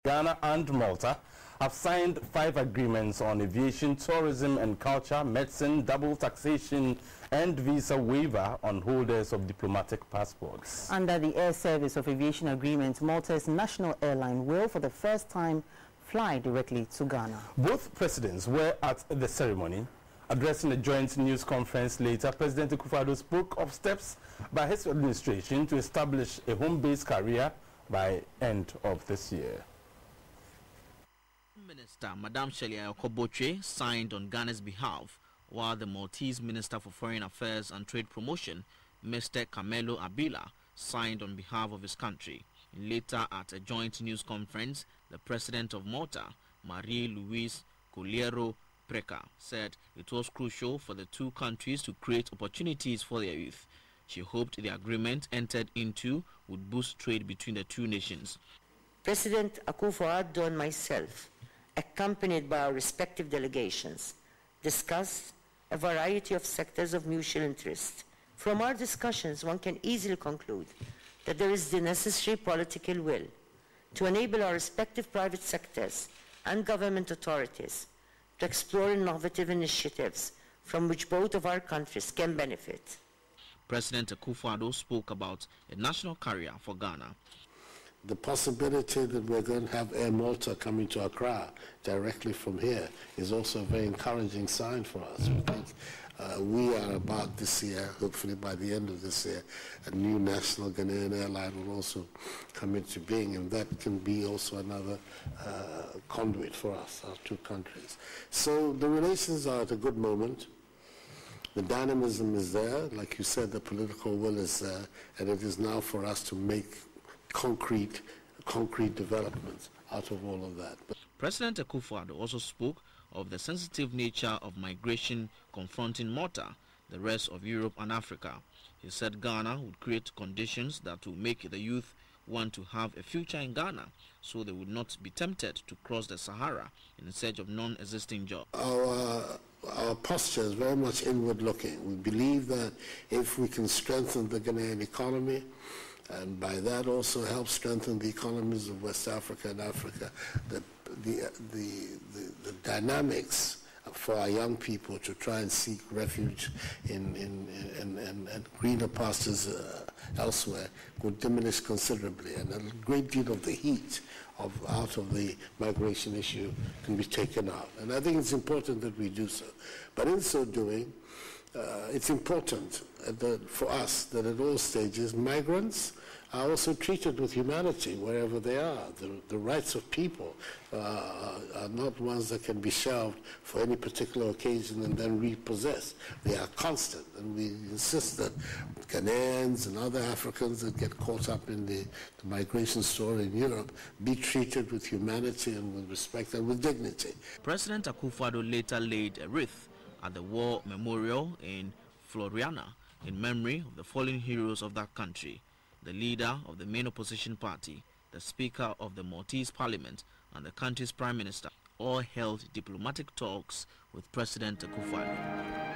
Ghana and Malta have signed 5 agreements on aviation, tourism and culture, medicine, double taxation and visa waiver on holders of diplomatic passports. Under the Air Service of Aviation Agreement, Malta's national airline will for the first time fly directly to Ghana. Both presidents were at the ceremony. Addressing a joint news conference later, President Akufo Addo spoke of steps by his administration to establish a home-based career by end of this year. Minister Madame Shelia Okoboche signed on Ghana's behalf, while the Maltese Minister for Foreign Affairs and Trade Promotion, Mr. Carmelo Abila, signed on behalf of his country. Later, at a joint news conference, the President of Malta, Marie-Louise Colliero Preca, said it was crucial for the two countries to create opportunities for their youth. She hoped the agreement entered into would boost trade between the two nations. President Akufo Addo and myself, accompanied by our respective delegations, discussed a variety of sectors of mutual interest. From our discussions, one can easily conclude that there is the necessary political will to enable our respective private sectors and government authorities to explore innovative initiatives from which both of our countries can benefit. President Akufo Addo spoke about a national carrier for Ghana. The possibility that we're going to have Air Malta coming to Accra directly from here is also a very encouraging sign for us. We think we are about this year, hopefully by the end of this year, a new national Ghanaian airline will also come into being, and that can be also another conduit for us, our two countries. So the relations are at a good moment. The dynamism is there. Like you said, the political will is there, and it is now for us to make concrete developments out of all of that. President Akufo Addo also spoke of the sensitive nature of migration confronting Malta, the rest of Europe and Africa. He said Ghana would create conditions that will make the youth want to have a future in Ghana, so they would not be tempted to cross the Sahara in search of non-existing jobs. Our posture is very much inward looking. We believe that if we can strengthen the Ghanaian economy, and by that also help strengthen the economies of West Africa and Africa, the dynamics for our young people to try and seek refuge in greener pastures elsewhere would diminish considerably, and a great deal of the heat out of the migration issue can be taken out. And I think it's important that we do so. But in so doing, it's important for us that at all stages migrants are also treated with humanity wherever they are. The rights of people are not ones that can be shelved for any particular occasion and then repossessed. They are constant, and we insist that Ghanaians and other Africans that get caught up in the migration story in Europe be treated with humanity and with respect and with dignity. President Akufo Addo later laid a wreath at the War Memorial in Floriana in memory of the fallen heroes of that country. The leader of the main opposition party, the Speaker of the Maltese Parliament, and the country's Prime Minister all held diplomatic talks with President Akufo Addo.